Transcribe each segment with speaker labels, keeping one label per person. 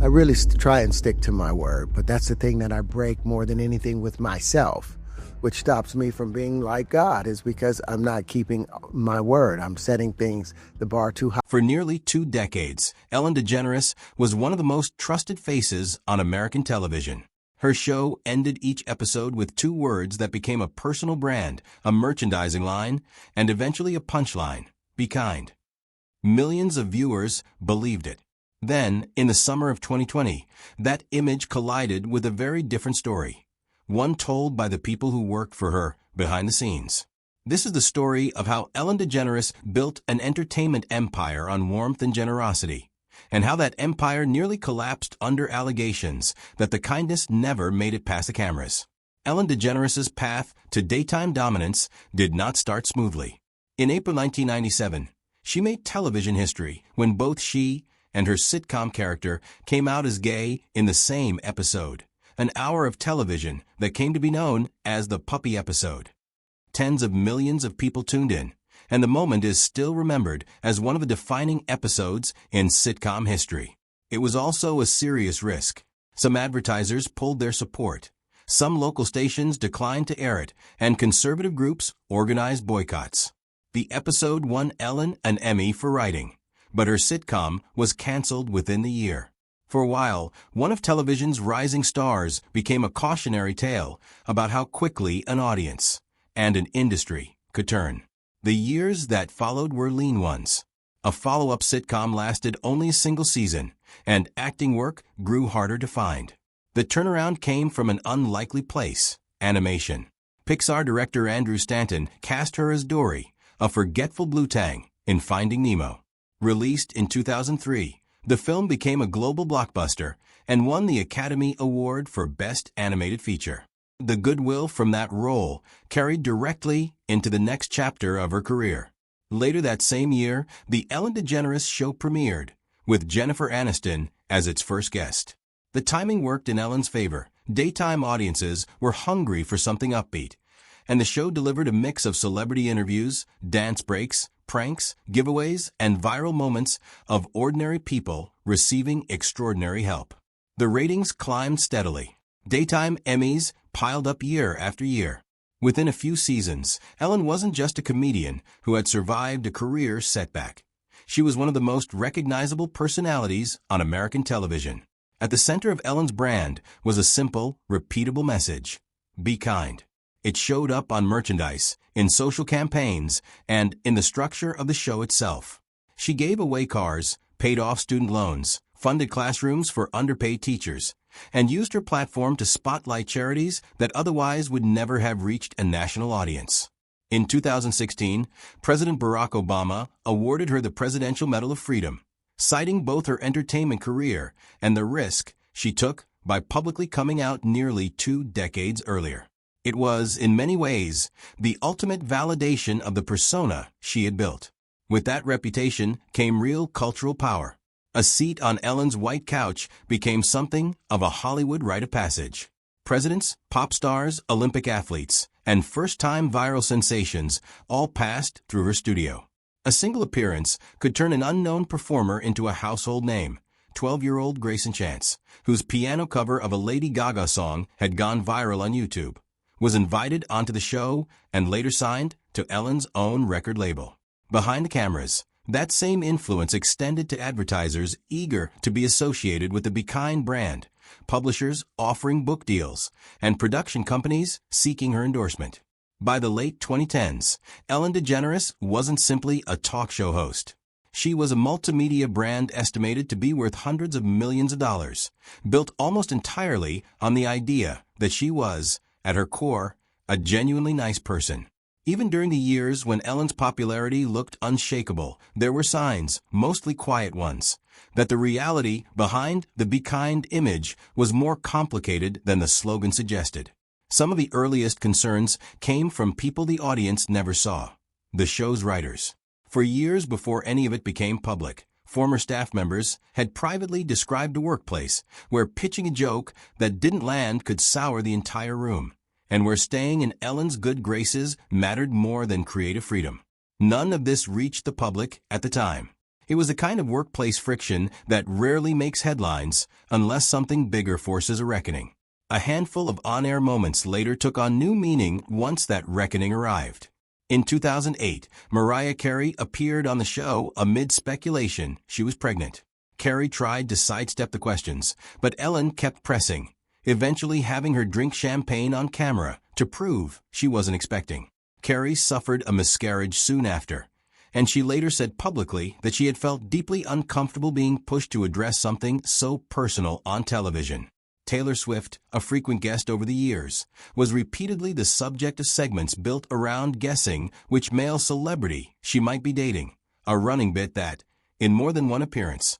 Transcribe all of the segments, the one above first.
Speaker 1: really try and stick to my word, but that's the thing that I break more than anything with myself, which stops me from being like God, is because I'm not keeping my word. I'm setting the bar too high.
Speaker 2: For nearly 2 decades, Ellen DeGeneres was one of the most trusted faces on American television. Her show ended each episode with 2 words that became a personal brand, a merchandising line, and eventually a punchline: be kind. Millions of viewers believed it. Then, in the summer of 2020, that image collided with a very different story, one told by the people who worked for her behind the scenes. This is the story of how Ellen DeGeneres built an entertainment empire on warmth and generosity, and how that empire nearly collapsed under allegations that the kindness never made it past the cameras. Ellen DeGeneres' path to daytime dominance did not start smoothly. In April 1997, she made television history when both she and her sitcom character came out as gay in the same episode, an hour of television that came to be known as the puppy episode. Tens of millions of people tuned in, and the moment is still remembered as one of the defining episodes in sitcom history. It was also a serious risk. Some advertisers pulled their support. Some local stations declined to air it, and conservative groups organized boycotts. The episode won Ellen an Emmy for writing, but her sitcom was canceled within the year. For a while, one of television's rising stars became a cautionary tale about how quickly an audience and an industry could turn. The years that followed were lean ones. A follow-up sitcom lasted only a single season, and acting work grew harder to find. The turnaround came from an unlikely place: animation. Pixar director Andrew Stanton cast her as Dory, a forgetful blue tang, in Finding Nemo. Released in 2003, the film became a global blockbuster and won the Academy Award for Best Animated Feature. The goodwill from that role carried directly into the next chapter of her career. Later that same year, the Ellen DeGeneres show premiered, with Jennifer Aniston as its first guest. The timing worked in Ellen's favor. Daytime audiences were hungry for something upbeat, and the show delivered a mix of celebrity interviews, dance breaks, pranks, giveaways, and viral moments of ordinary people receiving extraordinary help. The ratings climbed steadily. Daytime Emmys piled up year after year. Within a few seasons, Ellen wasn't just a comedian who had survived a career setback. She was one of the most recognizable personalities on American television. At the center of Ellen's brand was a simple, repeatable message: be kind. It showed up on merchandise, in social campaigns, and in the structure of the show itself. She gave away cars, paid off student loans, funded classrooms for underpaid teachers, and used her platform to spotlight charities that otherwise would never have reached a national audience. In 2016, President Barack Obama awarded her the Presidential Medal of Freedom, citing both her entertainment career and the risk she took by publicly coming out nearly 2 decades earlier. It was, in many ways, the ultimate validation of the persona she had built. With that reputation came real cultural power. A seat on Ellen's white couch became something of a Hollywood rite of passage. Presidents, pop stars, Olympic athletes, and first-time viral sensations all passed through her studio. A single appearance could turn an unknown performer into a household name. 12-year-old Grayson Chance, whose piano cover of a Lady Gaga song had gone viral on YouTube, was invited onto the show and later signed to Ellen's own record label. Behind the cameras, that same influence extended to advertisers eager to be associated with the Be Kind brand, publishers offering book deals, and production companies seeking her endorsement. By the late 2010s, Ellen DeGeneres wasn't simply a talk show host. She was a multimedia brand estimated to be worth hundreds of millions of dollars, built almost entirely on the idea that she was, at her core, a genuinely nice person. Even during the years when Ellen's popularity looked unshakable, there were signs, mostly quiet ones, that the reality behind the Be Kind image was more complicated than the slogan suggested. Some of the earliest concerns came from people the audience never saw: the show's writers. For years before any of it became public, former staff members had privately described a workplace where pitching a joke that didn't land could sour the entire room, and where staying in Ellen's good graces mattered more than creative freedom. None of this reached the public at the time. It was the kind of workplace friction that rarely makes headlines unless something bigger forces a reckoning. A handful of on-air moments later took on new meaning once that reckoning arrived. In 2008, Mariah Carey appeared on the show amid speculation she was pregnant. Carey tried to sidestep the questions, but Ellen kept pressing, eventually having her drink champagne on camera to prove she wasn't expecting. Carey suffered a miscarriage soon after, and she later said publicly that she had felt deeply uncomfortable being pushed to address something so personal on television. Taylor Swift, a frequent guest over the years, was repeatedly the subject of segments built around guessing which male celebrity she might be dating, a running bit that, in more than one appearance,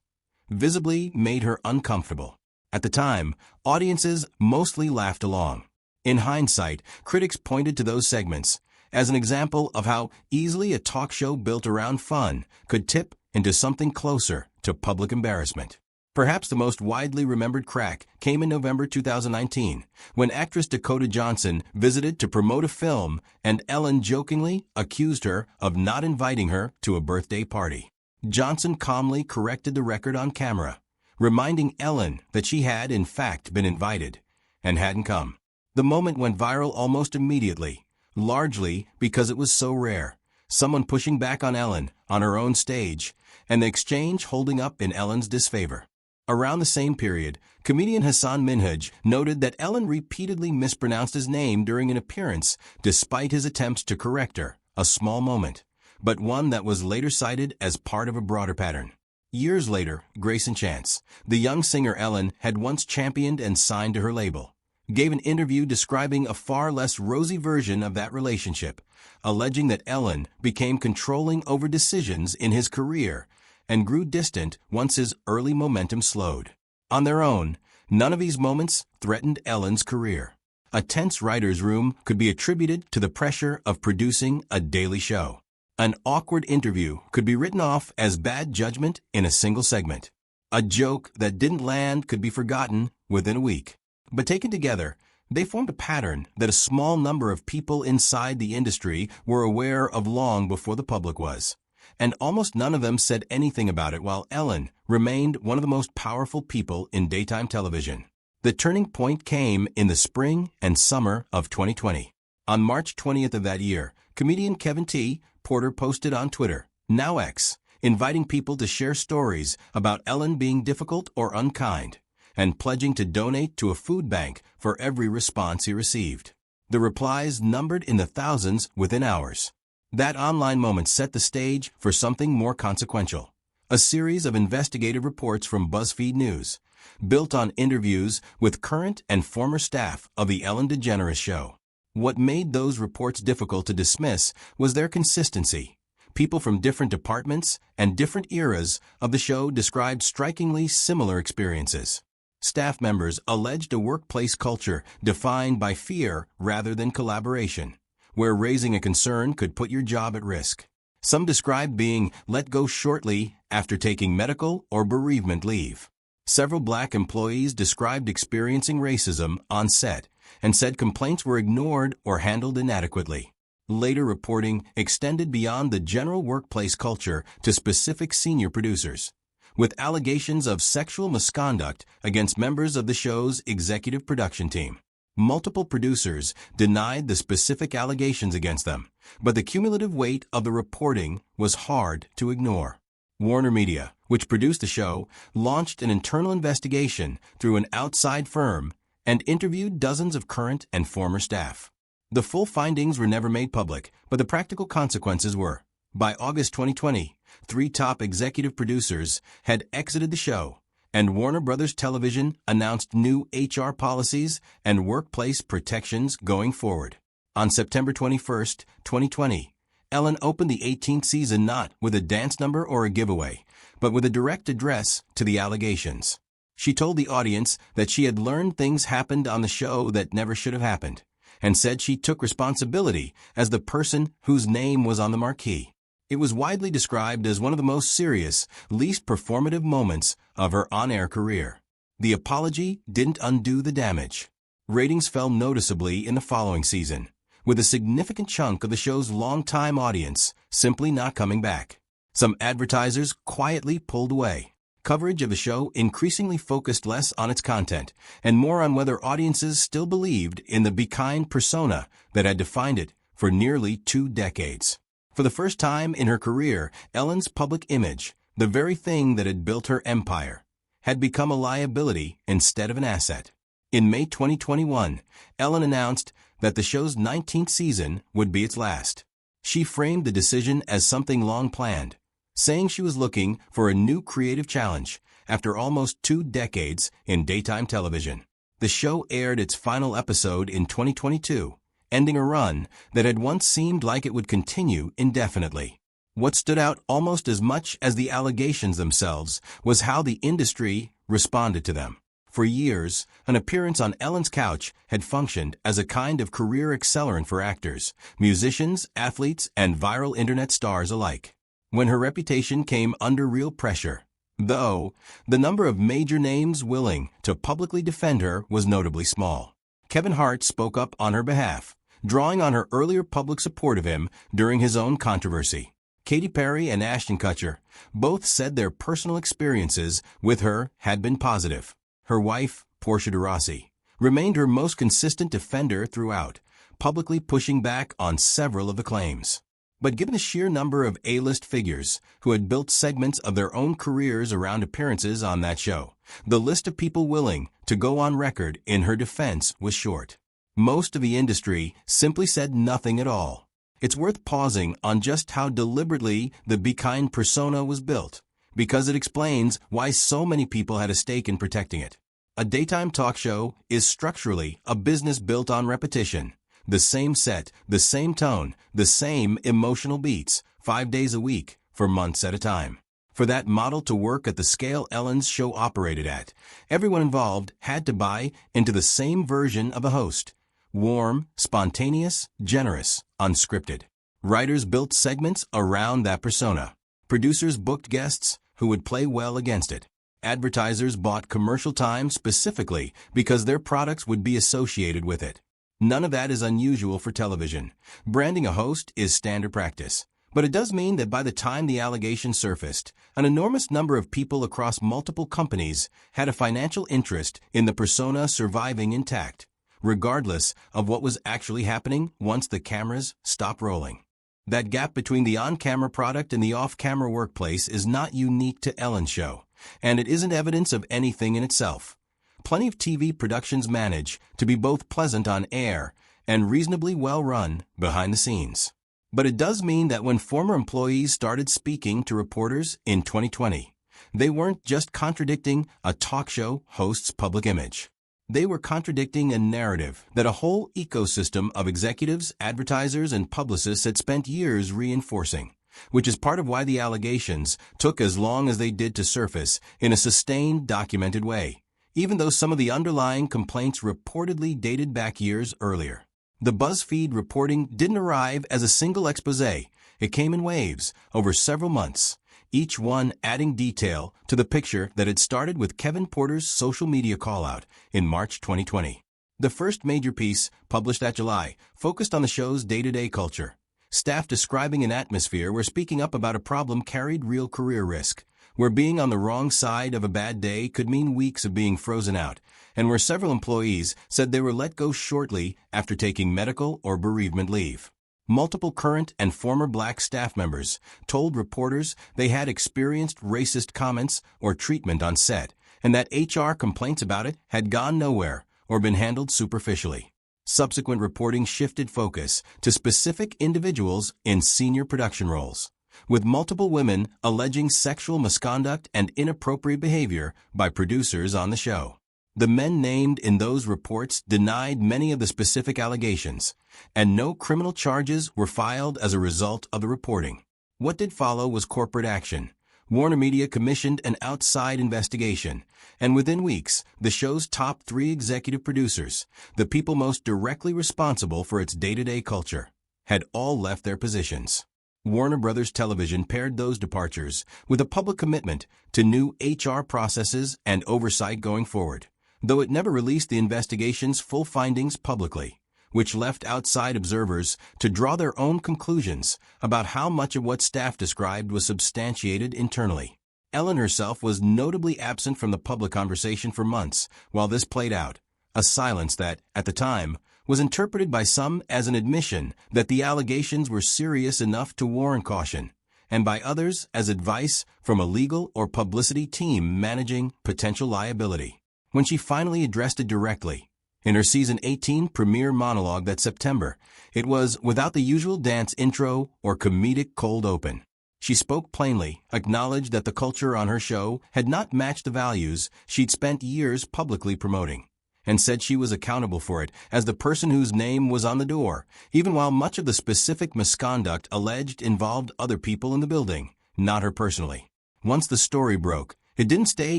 Speaker 2: visibly made her uncomfortable. At the time, audiences mostly laughed along. In hindsight, critics pointed to those segments as an example of how easily a talk show built around fun could tip into something closer to public embarrassment. Perhaps the most widely remembered crack came in November 2019, when actress Dakota Johnson visited to promote a film and Ellen jokingly accused her of not inviting her to a birthday party. Johnson calmly corrected the record on camera, reminding Ellen that she had in fact been invited and hadn't come. The moment went viral almost immediately, largely because it was so rare, someone pushing back on Ellen on her own stage, and the exchange holding up in Ellen's disfavor. Around the same period, comedian Hassan Minhaj noted that Ellen repeatedly mispronounced his name during an appearance despite his attempts to correct her, a small moment, but one that was later cited as part of a broader pattern. Years later, Grayson Chance, the young singer Ellen had once championed and signed to her label, gave an interview describing a far less rosy version of that relationship, alleging that Ellen became controlling over decisions in his career and grew distant once his early momentum slowed. On their own, none of these moments threatened Ellen's career. A tense writer's room could be attributed to the pressure of producing a daily show. An awkward interview could be written off as bad judgment in a single segment. A joke that didn't land could be forgotten within a week. But taken together, they formed a pattern that a small number of people inside the industry were aware of long before the public was. And almost none of them said anything about it while Ellen remained one of the most powerful people in daytime television. The turning point came in the spring and summer of 2020. On March 20th of that year, comedian Kevin T. Porter posted on Twitter, now X, inviting people to share stories about Ellen being difficult or unkind, and pledging to donate to a food bank for every response he received. The replies numbered in the thousands within hours. That online moment set the stage for something more consequential. A series of investigative reports from BuzzFeed News, built on interviews with current and former staff of the Ellen DeGeneres show. What made those reports difficult to dismiss was their consistency. People from different departments and different eras of the show described strikingly similar experiences. Staff members alleged a workplace culture defined by fear rather than collaboration, where raising a concern could put your job at risk. Some described being let go shortly after taking medical or bereavement leave. Several black employees described experiencing racism on set and said complaints were ignored or handled inadequately. Later reporting extended beyond the general workplace culture to specific senior producers, with allegations of sexual misconduct against members of the show's executive production team. Multiple producers denied the specific allegations against them, but the cumulative weight of the reporting was hard to ignore. Warner Media, which produced the show, launched an internal investigation through an outside firm and interviewed dozens of current and former staff. The full findings were never made public, but the practical consequences were. By August 2020, 3 top executive producers had exited the show, and Warner Brothers Television announced new HR policies and workplace protections going forward. On September 21, 2020, Ellen opened the 18th season not with a dance number or a giveaway, but with a direct address to the allegations. She told the audience that she had learned things happened on the show that never should have happened, and said she took responsibility as the person whose name was on the marquee. It was widely described as one of the most serious, least performative moments of her on-air career. The apology didn't undo the damage. Ratings fell noticeably in the following season, with a significant chunk of the show's longtime audience simply not coming back. Some advertisers quietly pulled away. Coverage of the show increasingly focused less on its content and more on whether audiences still believed in the be kind persona that had defined it for nearly 2 decades. For the first time in her career, Ellen's public image, the very thing that had built her empire, had become a liability instead of an asset. In May 2021, Ellen announced that the show's 19th season would be its last. She framed the decision as something long planned, saying she was looking for a new creative challenge after almost 2 decades in daytime television. The show aired its final episode in 2022, ending a run that had once seemed like it would continue indefinitely. What stood out almost as much as the allegations themselves was how the industry responded to them. For years, an appearance on Ellen's couch had functioned as a kind of career accelerant for actors, musicians, athletes, and viral internet stars alike. When her reputation came under real pressure, though, the number of major names willing to publicly defend her was notably small. Kevin Hart spoke up on her behalf, drawing on her earlier public support of him during his own controversy. Katy Perry and Ashton Kutcher both said their personal experiences with her had been positive. Her wife, Portia de Rossi, remained her most consistent defender throughout, publicly pushing back on several of the claims. But given the sheer number of A-list figures who had built segments of their own careers around appearances on that show, the list of people willing to go on record in her defense was short. Most of the industry simply said nothing at all. It's worth pausing on just how deliberately the be kind persona was built, because it explains why so many people had a stake in protecting it. A daytime talk show is structurally a business built on repetition. The same set, the same tone, the same emotional beats, 5 days a week, for months at a time. For that model to work at the scale Ellen's show operated at, everyone involved had to buy into the same version of a host. Warm, spontaneous, generous, unscripted. Writers built segments around that persona. Producers booked guests who would play well against it. Advertisers bought commercial time specifically because their products would be associated with it. None of that is unusual for television. Branding a host is standard practice. But it does mean that by the time the allegation surfaced, an enormous number of people across multiple companies had a financial interest in the persona surviving intact, regardless of what was actually happening once the cameras stopped rolling. That gap between the on-camera product and the off-camera workplace is not unique to Ellen's show, and it isn't evidence of anything in itself. Plenty of TV productions manage to be both pleasant on air and reasonably well-run behind the scenes. But it does mean that when former employees started speaking to reporters in 2020, they weren't just contradicting a talk show host's public image. They were contradicting a narrative that a whole ecosystem of executives, advertisers, and publicists had spent years reinforcing, which is part of why the allegations took as long as they did to surface in a sustained, documented way, even though some of the underlying complaints reportedly dated back years earlier. The BuzzFeed reporting didn't arrive as a single exposé. It came in waves over several months, each one adding detail to the picture that had started with Kevin Porter's social media call-out in March 2020. The first major piece, published that July, focused on the show's day-to-day culture. Staff describing an atmosphere where speaking up about a problem carried real career risk, where being on the wrong side of a bad day could mean weeks of being frozen out, and where several employees said they were let go shortly after taking medical or bereavement leave. Multiple current and former black staff members told reporters they had experienced racist comments or treatment on set, and that HR complaints about it had gone nowhere or been handled superficially. Subsequent reporting shifted focus to specific individuals in senior production roles, with multiple women alleging sexual misconduct and inappropriate behavior by producers on the show. The men named in those reports denied many of the specific allegations, and no criminal charges were filed as a result of the reporting. What did follow was corporate action. Warner Media commissioned an outside investigation, and within weeks, the show's top 3 executive producers, the people most directly responsible for its day-to-day culture, had all left their positions. Warner Brothers Television paired those departures with a public commitment to new HR processes and oversight going forward, though it never released the investigation's full findings publicly. which left outside observers to draw their own conclusions about how much of what staff described was substantiated internally. Ellen herself was notably absent from the public conversation for months while this played out, a silence that, at the time, was interpreted by some as an admission that the allegations were serious enough to warrant caution, and by others as advice from a legal or publicity team managing potential liability. When she finally addressed it directly, in her season 18 premiere monologue that September, it was without the usual dance intro or comedic cold open. She spoke plainly, acknowledged that the culture on her show had not matched the values she'd spent years publicly promoting, and said she was accountable for it as the person whose name was on the door, even while much of the specific misconduct alleged involved other people in the building, not her personally. Once the story broke, it didn't stay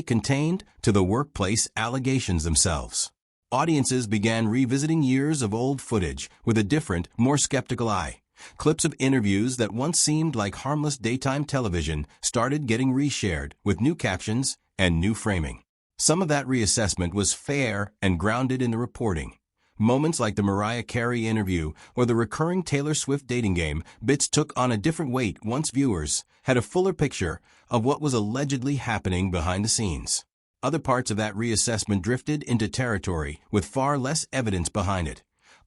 Speaker 2: contained to the workplace allegations themselves. Audiences began revisiting years of old footage with a different, more skeptical eye. Clips of interviews that once seemed like harmless daytime television started getting reshared with new captions and new framing. Some of that reassessment was fair and grounded in the reporting. Moments like the Mariah Carey interview or the recurring Taylor Swift dating game bits took on a different weight once viewers had a fuller picture of what was allegedly happening behind the scenes. Other parts of that reassessment drifted into territory with far less evidence behind it.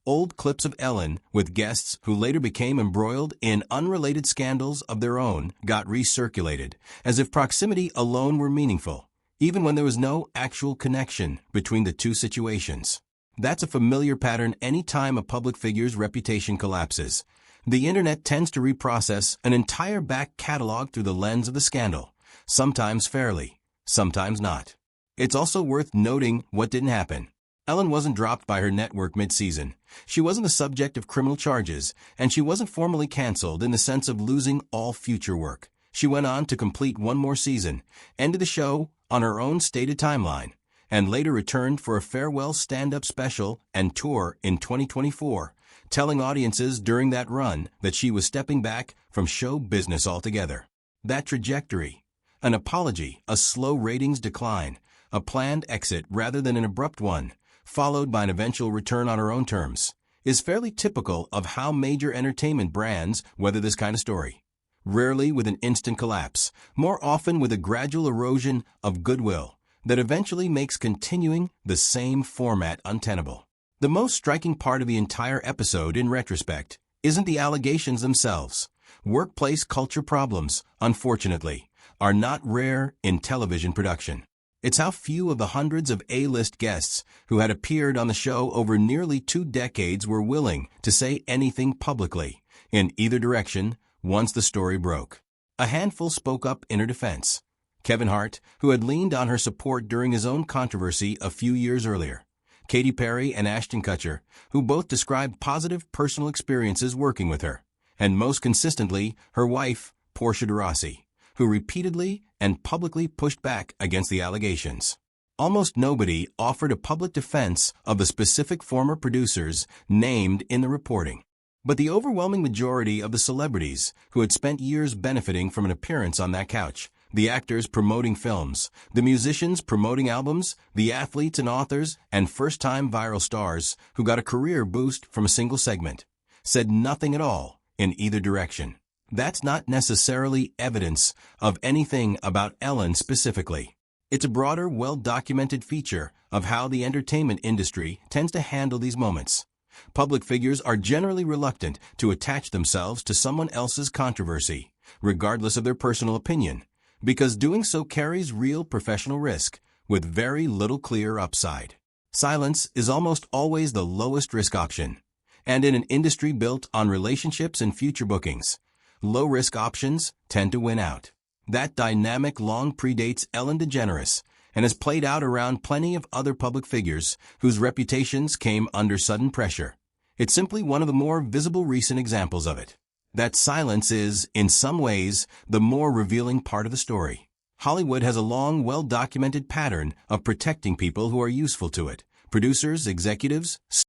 Speaker 2: Old clips of Ellen, with guests who later became embroiled in unrelated scandals of their own, got recirculated, as if proximity alone were meaningful, even when there was no actual connection between the two situations. That's a familiar pattern any time a public figure's reputation collapses. The internet tends to reprocess an entire back catalog through the lens of the scandal, sometimes fairly, sometimes not. It's also worth noting what didn't happen. Ellen wasn't dropped by her network mid-season. She wasn't the subject of criminal charges, and she wasn't formally canceled in the sense of losing all future work. She went on to complete one more season, ended the show on her own stated timeline, and later returned for a farewell stand-up special and tour in 2024, telling audiences during that run that she was stepping back from show business altogether. That trajectory, an apology, a slow ratings decline, a planned exit rather than an abrupt one, followed by an eventual return on her own terms, is fairly typical of how major entertainment brands weather this kind of story. Rarely with an instant collapse, more often with a gradual erosion of goodwill that eventually makes continuing the same format untenable. The most striking part of the entire episode, in retrospect, isn't the allegations themselves. Workplace culture problems, unfortunately, are not rare in television production. It's how few of the hundreds of A-list guests who had appeared on the show over nearly 2 decades were willing to say anything publicly, in either direction, once the story broke. A handful spoke up in her defense. Kevin Hart, who had leaned on her support during his own controversy a few years earlier. Katy Perry and Ashton Kutcher, who both described positive personal experiences working with her. And most consistently, her wife, Portia de Rossi, who repeatedly and publicly pushed back against the allegations. Almost nobody offered a public defense of the specific former producers named in the reporting. But the overwhelming majority of the celebrities who had spent years benefiting from an appearance on that couch, the actors promoting films, the musicians promoting albums, the athletes and authors, and first-time viral stars who got a career boost from a single segment, said nothing at all in either direction. That's not necessarily evidence of anything about Ellen specifically. It's a broader, well-documented feature of how the entertainment industry tends to handle these moments. Public figures are generally reluctant to attach themselves to someone else's controversy, regardless of their personal opinion, because doing so carries real professional risk, with very little clear upside. Silence is almost always the lowest risk option, and in an industry built on relationships and future bookings, low-risk options tend to win out. That dynamic long predates Ellen DeGeneres and has played out around plenty of other public figures whose reputations came under sudden pressure. It's simply one of the more visible recent examples of it. That silence is, in some ways, the more revealing part of the story. Hollywood has a long, well-documented pattern of protecting people who are useful to it. Producers, executives,